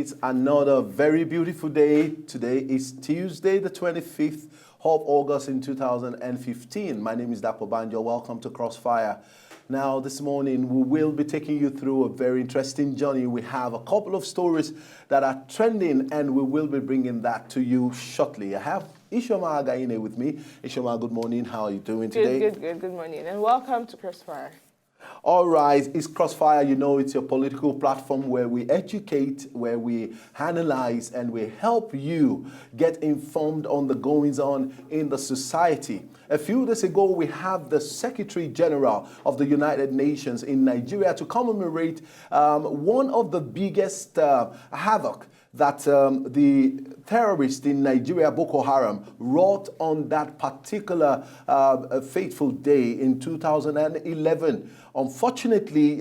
It's another very beautiful day. Today is Tuesday, the 25th of August in 2015. My name is Dapo Banjo. Welcome to Crossfire. Now, this morning, we will be taking you through a very interesting journey. We have a couple of stories that are trending, and we will be bringing that to you shortly. I have Ishoma Againe with me. Ishoma, good morning. How are you doing today? Good morning, and welcome to Crossfire. All right, it's Crossfire. You know, it's your political platform where we educate, where we analyze, and we help you get informed on the goings-on in the society. A few days ago, we have the Secretary General of the United Nations in Nigeria to commemorate one of the biggest havoc that the terrorists in Nigeria, Boko Haram, wrought on that particular fateful day in 2011. Unfortunately,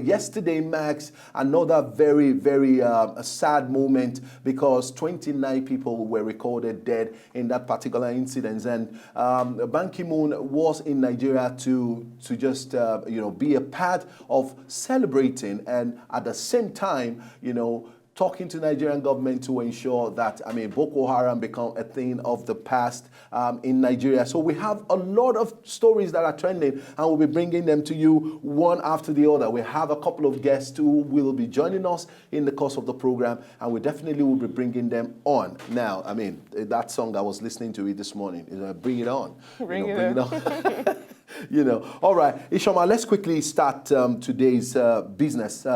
yesterday marks another very, very sad moment because 29 people were recorded dead in that particular incident. And Ban Ki-moon was in Nigeria to just, be a part of celebrating and at the same time, talking to Nigerian government to ensure that, Boko Haram become a thing of the past in Nigeria. So we have a lot of stories that are trending, and we'll be bringing them to you one after the other. We have a couple of guests who will be joining us in the course of the program, and we definitely will be bringing them on. Now, that song I was listening to it this morning, bring it on. Bring it on. All right, Ishoma, let's quickly start today's business.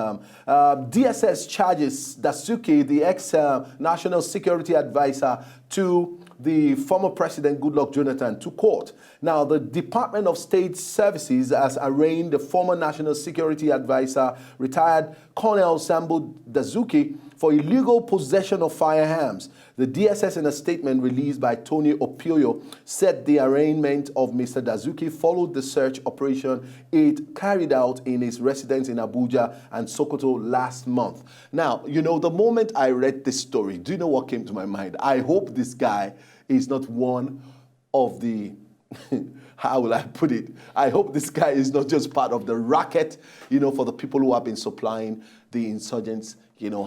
DSS charges Dasuki, the ex-National Security Advisor to the former President Goodluck Jonathan, to court. Now, the Department of State Services has arraigned the former National Security Advisor, retired Colonel Sambo Dasuki, for illegal possession of firearms. The DSS, in a statement released by Tony Opioyo, said the arraignment of Mr. Dasuki followed the search operation it carried out in his residence in Abuja and Sokoto last month. Now, the moment I read this story, do you know what came to my mind? I hope this guy is not one of the, how will I put it? I hope this guy is not just part of the racket, for the people who have been supplying the insurgents,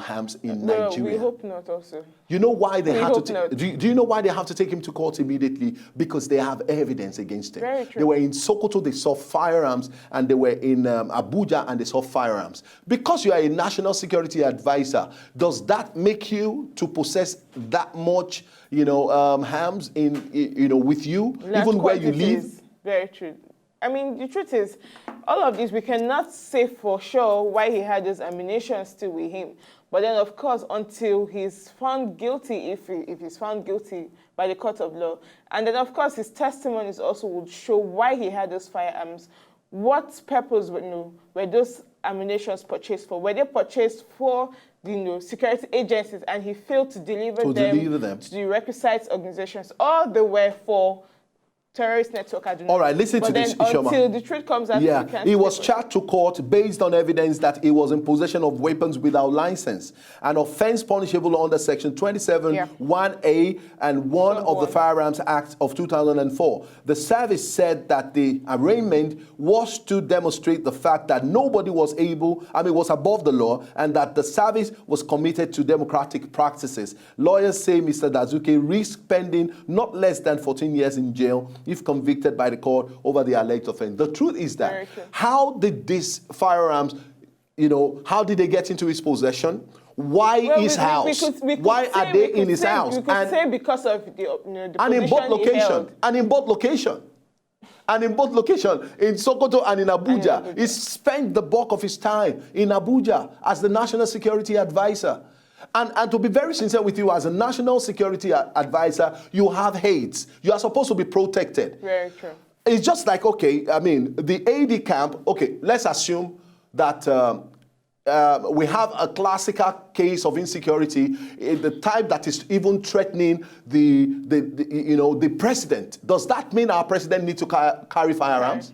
arms in Nigeria. No, we hope not also. You know why they had to do you know why they have to take him to court immediately? Because they have evidence against him. Very true. They were in Sokoto, they saw firearms, and they were in Abuja, and they saw firearms. Because you are a national security advisor, does that make you to possess that much, arms with you, Large even where you live? Very true. The truth is, all of this, we cannot say for sure why he had those ammunition still with him. But then, of course, until he's found guilty, if he's found guilty by the court of law, and then, of course, his testimonies also would show why he had those firearms, what purpose were those ammunitions purchased for? Were they purchased for security agencies, and he failed to deliver them to the requisite organizations, or they were for terrorist network? I don't know. All right, listen to this, Ishoma. Until the truth comes out, he was charged to court based on evidence that he was in possession of weapons without license, an offense punishable under Section 27(1)(a) and 1 of the Firearms Act of 2004. The service said that the arraignment was to demonstrate the fact that nobody was above the law, and that the service was committed to democratic practices. Lawyers say Mr. Dasuki risks spending not less than 14 years in jail if convicted by the court over the alleged offense. The truth is that, how did these firearms, how did they get into his possession? Why his house? Why are they in his house? We could say because of the and in both location. And in both location. And in both locations, in Sokoto and in Abuja. He spent the bulk of his time in Abuja as the National Security Advisor. And to be very sincere with you, as a national security advisor, you have aides. You are supposed to be protected. Very true. It's just like, the AD camp, let's assume that we have a classical case of insecurity, the type that is even threatening the president. Does that mean our president needs to carry firearms?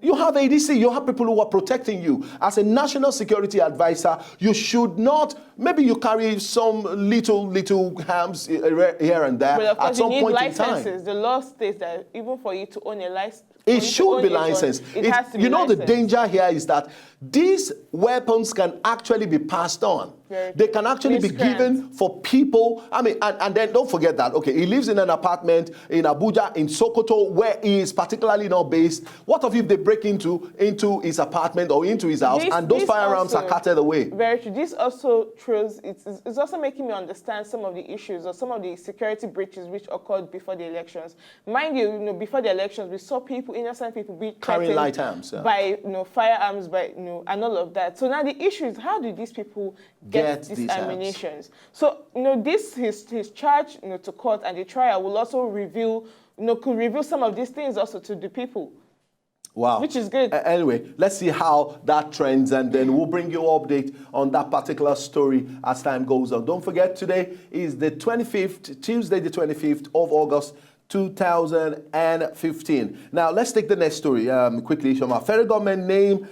You have ADC, you have people who are protecting you. As a national security advisor, you should not, maybe you carry some little arms here and there but of course at some you need point licenses. in time. The law states that even for you to own a license, It should be licensed. It has to be you know, licensed. the danger here is that these weapons can actually be passed on. They can actually be given for people. I mean, and then don't forget that, okay, he lives in an apartment in Abuja, in Sokoto, where he is particularly not based. What if they break into his apartment or into his house and those firearms are carted away? Very true. This also throws, it's also making me understand some of the issues or some of the security breaches which occurred before the elections. Mind you, before the elections, we saw people, innocent people, be carrying light arms, by firearms, by and all of that. So now the issue is, how do these people get these ammunitions? So this his charge to court, and the trial will also reveal could reveal some of these things also to the people. Wow. Which is good. Anyway, let's see how that trends, and then we'll bring you an update on that particular story as time goes on. Don't forget, today is the 25th, Tuesday the 25th of August, 2015. Now, let's take the next story quickly, Shoma. Federal government names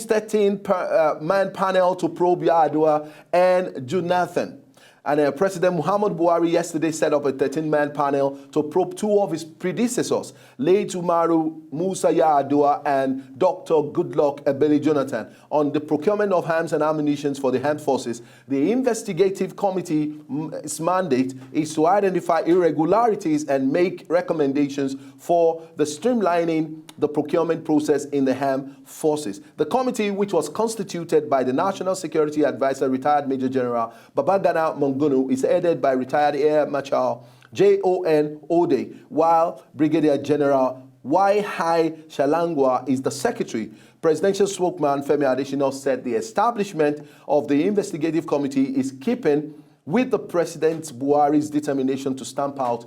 13-man panel to probe Yar'Adua and Jonathan. And President Muhammadu Buhari yesterday set up a 13-man panel to probe two of his predecessors, late Umaru Musa Yar'Adua and Dr. Goodluck Ebele Jonathan, on the procurement of arms and ammunition for the armed forces. The investigative committee's mandate is to identify irregularities and make recommendations for the streamlining the procurement process in the armed forces. The committee, which was constituted by the National Security Advisor, retired Major General Babagana Mongunu, is headed by retired Air Marshal J.O.N. Ode, while Brigadier General Y.I. Shalangwa is the secretary. Presidential spokesman Femi Adesina said the establishment of the investigative committee is keeping with the President Buhari's determination to stamp out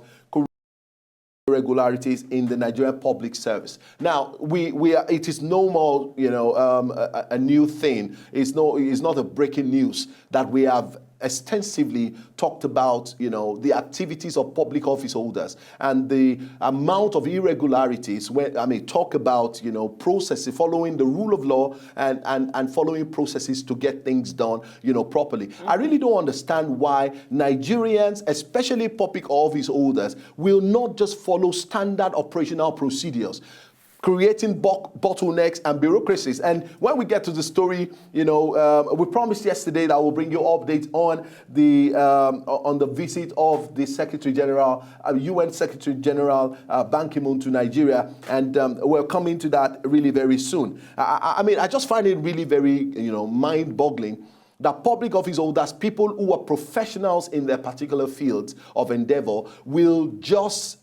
irregularities in the Nigerian public service. Now, it is no more, a new thing. It's not a breaking news that we have extensively talked about, the activities of public office holders and the amount of irregularities. Talk about, processes, following the rule of law and following processes to get things done, properly. I really don't understand why Nigerians, especially public office holders, will not just follow standard operational procedures, creating bottlenecks and bureaucracies. And when we get to the story, we promised yesterday that we'll bring you updates on the visit of the Secretary General, UN Secretary General Ban Ki-moon to Nigeria, and we're coming to that really very soon. I just find it really very, mind-boggling that public office holders, people who are professionals in their particular fields of endeavor, will just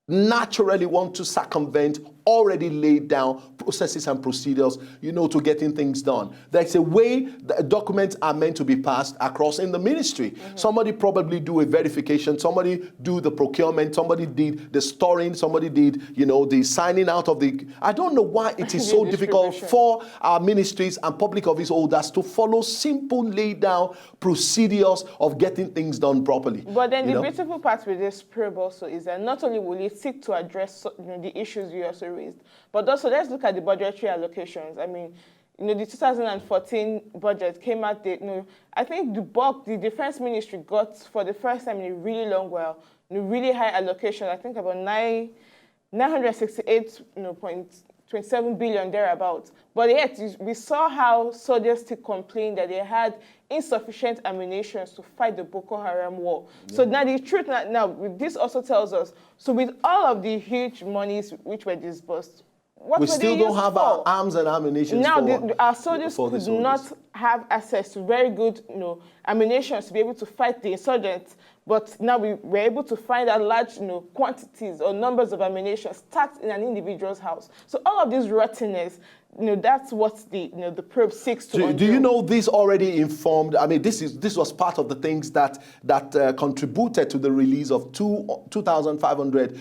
naturally want to circumvent already laid down processes and procedures, to getting things done. There's a way that documents are meant to be passed across in the ministry. Somebody probably do a verification, somebody do the procurement, somebody did the storing, somebody did, the signing out of the... I don't know why it is so difficult for our ministries and public office holders to follow simple laid down procedures of getting things done properly. But then the beautiful part with this probe also is that not only will it seek to address the issues you also raised, but also let's look at the budgetary allocations. The 2014 budget came out, I think the Defense Ministry got, for the first time in a really long while, really high allocation, I think about 968.27 billion thereabouts. But yet, we saw how soldiers still complained that they had insufficient ammunition to fight the Boko Haram war. Yeah. So now the truth, this also tells us, so with all of the huge monies which were disbursed, what we still don't have our arms and ammunition. Now, our soldiers could not have access to very good ammunition to be able to fight the insurgents. But now we were able to find out large quantities or numbers of ammunition stacked in an individual's house. So all of this rottenness, that's what the probe seeks to undo. Do you know this already informed? This was part of the things that contributed to the release of 2,500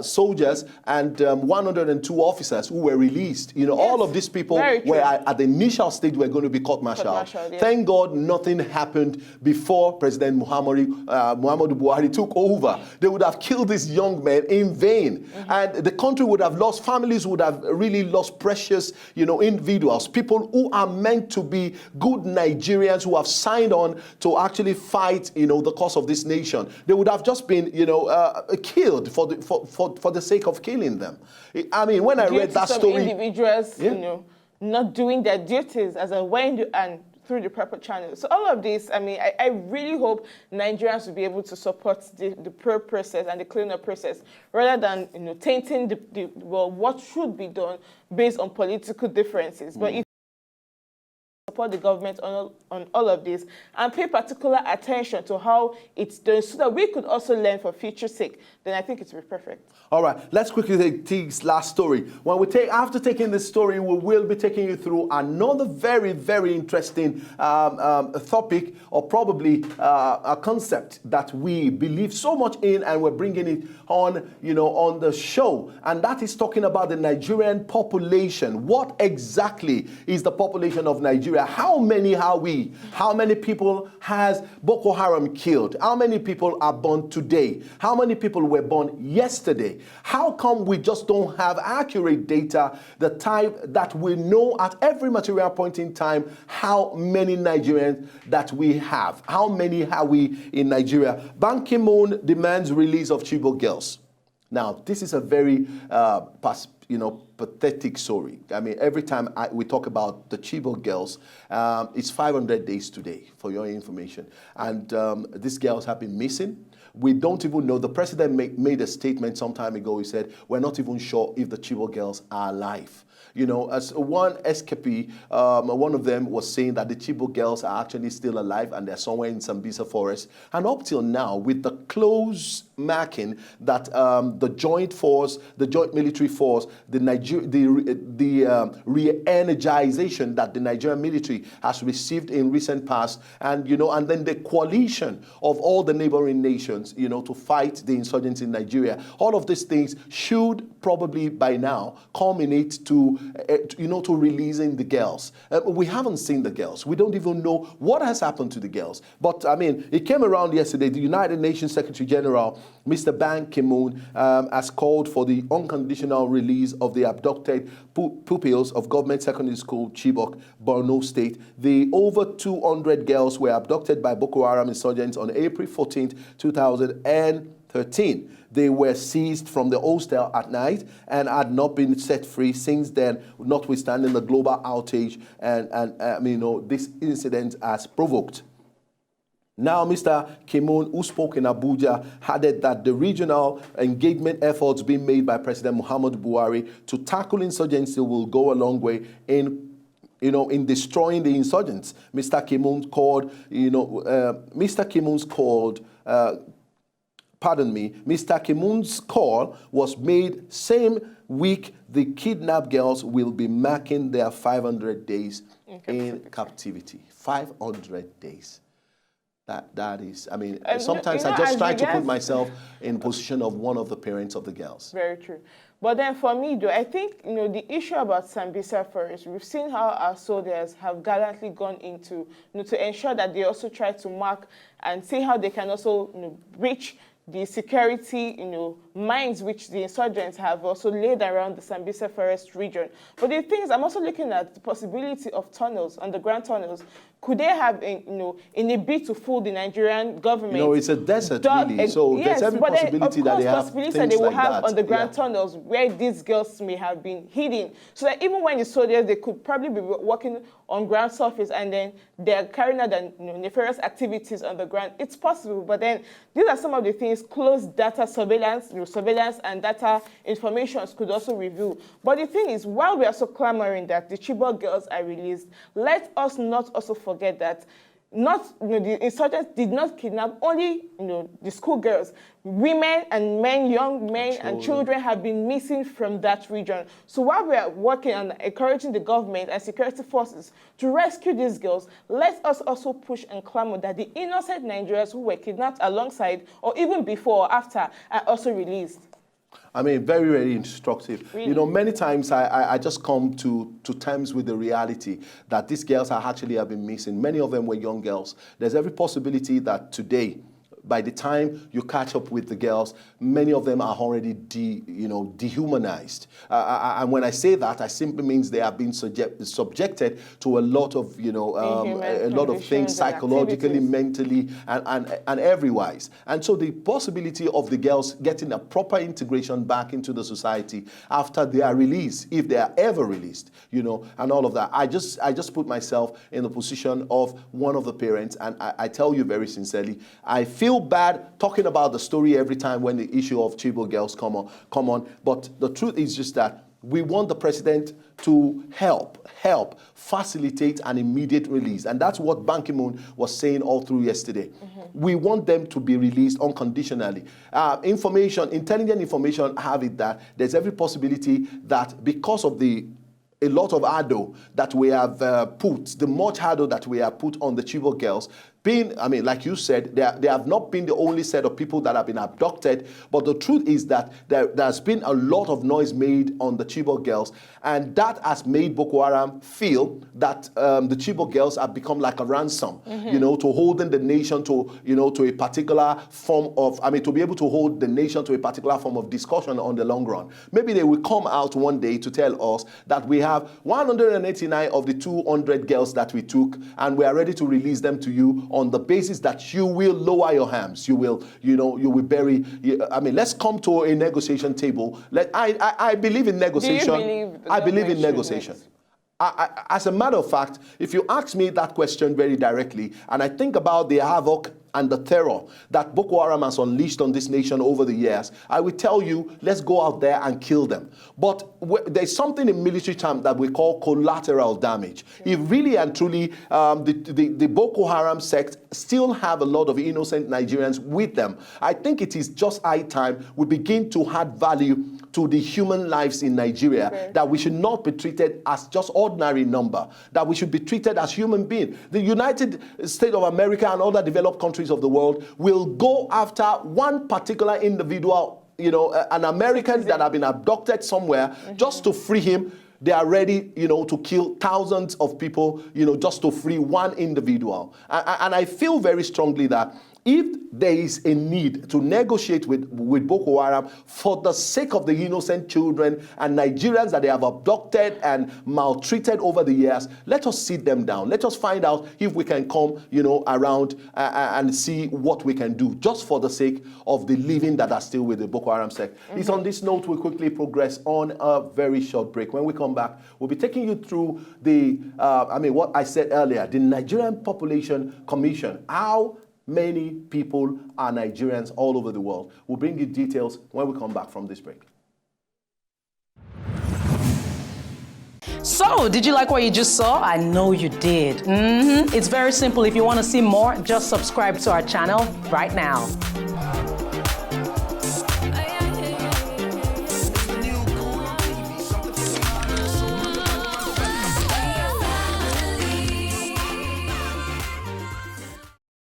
soldiers and 102 officers who were released. Yes. All of these people were at the initial stage were going to be court-martialed. Yes. Thank God nothing happened before President Muhammadu Buhari took over. They would have killed these young men in vain, and the country would have lost. Families would have really lost precious, individuals, people who are meant to be good Nigerians who have signed on to actually fight, the cause of this nation. They would have just been, killed for the sake of killing them. I mean, when I read that story, individuals, not doing their duties as a way and through the proper channels. So all of this, I mean, I really hope Nigerians will be able to support the probe process and the cleanup process rather than tainting what should be done based on political differences. But if support the government on all of this and pay particular attention to how it's done so that we could also learn for future's sake, then I think it will be perfect. All right, let's quickly take Tig's last story. After taking this story, we will be taking you through another very, very interesting topic, or probably a concept that we believe so much in, and we're bringing it on, on the show. And that is talking about the Nigerian population. What exactly is the population of Nigeria? How many are we? How many people has Boko Haram killed? How many people are born today? How many people were born yesterday? How come we just don't have accurate data, the type that we know at every material point in time how many Nigerians that we have? How many are we in Nigeria? Ban Ki-moon demands release of Chibok girls. Now, this is a very pathetic story. I mean, every time we talk about the Chibok girls, it's 500 days today, for your information. And these girls have been missing. We don't even know. The president made a statement some time ago. He said, we're not even sure if the Chibok girls are alive. As one escapee, one of them was saying that the Chibok girls are actually still alive and they're somewhere in Sambisa forest. And up till now, with the close marking that the joint force, the joint military force, the re-energization that the Nigerian military has received in recent past, and and then the coalition of all the neighboring nations, to fight the insurgents in Nigeria. All of these things should probably by now culminate to releasing the girls. We haven't seen the girls. We don't even know what has happened to the girls. But I mean, it came around yesterday. The United Nations Secretary General, Mr. Ban Ki-moon, has called for the unconditional release of the abducted pupils of government secondary school Chibok, Borno State. The over 200 girls were abducted by Boko Haram insurgents on April 14th, 2013. They were seized from the hostel at night and had not been set free since then, notwithstanding the global outage and this incident has provoked. Now, Mr. Ki-moon, who spoke in Abuja, added that the regional engagement efforts being made by President Muhammadu Buhari to tackle insurgency will go a long way in destroying the insurgents. Mr. Ki-moon's call was made same week the kidnapped girls will be marking their 500 days in captivity. 500 days. That is, I mean, sometimes I just try to put myself in the position of one of the parents of the girls. Very true. But then for me, though, I think, the issue about Sambisa Forest, we've seen how our soldiers have gallantly gone into, to ensure that they also try to mark and see how they can also, reach the security, mines which the insurgents have also laid around the Sambisa Forest region. But the thing is, I'm also looking at the possibility of tunnels, underground tunnels. Could they have, in a bid to fool the Nigerian government? It's a desert, really. So yes, there's every possibility that they have things that they will like have that. Underground tunnels where these girls may have been hidden. So that even when the soldiers, they could probably be working on ground surface and then they're carrying out the nefarious activities on the ground. It's possible, but then these are some of the things close data surveillance, surveillance and data informations could also reveal. But the thing is, while we are so clamoring that the Chibok girls are released, let us not also forget that the insurgents did not kidnap only the schoolgirls. Women and men, young men and children have been missing from that region. So while we are working on encouraging the government and security forces to rescue these girls, let us also push and clamor that the innocent Nigerians who were kidnapped alongside or even before or after are also released. I mean, very, very instructive. Really? Many times I just come to terms with the reality that these girls have been missing. Many of them were young girls. There's every possibility that today, by the time you catch up with the girls, many of them are already dehumanized. And when I say that, I simply means they have been subjected to a lot of, a lot of things psychologically, mentally, and everywise. And so the possibility of the girls getting a proper integration back into the society after they are released, if they are ever released, and all of that. I just put myself in the position of one of the parents, and I tell you very sincerely, I feel bad talking about the story every time when the issue of Chibok girls come on. But the truth is just that we want the president to help facilitate an immediate release. And that's what Ban Ki-moon was saying all through yesterday. We want them to be released unconditionally. Intelligent information have it that there's every possibility that because of a lot of ado that we have the much ado that we have put on the Chibok girls, like you said, they have not been the only set of people that have been abducted, but the truth is that there's been a lot of noise made on the Chibok girls, and that has made Boko Haram feel that the Chibok girls have become like a ransom, to holding the nation to a particular form of, to be able to hold the nation to a particular form of discussion on the long run. Maybe they will come out one day to tell us that we have 189 of the 200 girls that we took, and we are ready to release them to you on the basis that you will lower your hands, you will bury. Let's come to a negotiation table. I believe in negotiation. I believe in negotiation. As a matter of fact, if you ask me that question very directly, and I think about the havoc and the terror that Boko Haram has unleashed on this nation over the years, I will tell you, let's go out there and kill them. But there's something in military term that we call collateral damage. If really and truly the Boko Haram sect still have a lot of innocent Nigerians with them, I think it is just high time we begin to add value to the human lives in Nigeria, that we should not be treated as just ordinary number, that we should be treated as human beings. The United States of America and other developed countries of the world will go after one particular individual, an American that have been abducted somewhere, just to free him. They are ready, to kill thousands of people, just to free one individual. And I feel very strongly that if there is a need to negotiate with Boko Haram for the sake of the innocent children and Nigerians that they have abducted and maltreated over the years, let us sit them down. Let us find out if we can come, around and see what we can do, just for the sake of the living that are still with the Boko Haram sect. It's on this note we quickly progress on a very short break. When we come back, we'll be taking you through what I said earlier, the Nigerian Population Commission. How many people are Nigerians all over the world? We'll bring you details when we come back from this break. So, did you like what you just saw? I know you did. It's very simple. If you want to see more, just subscribe to our channel right now.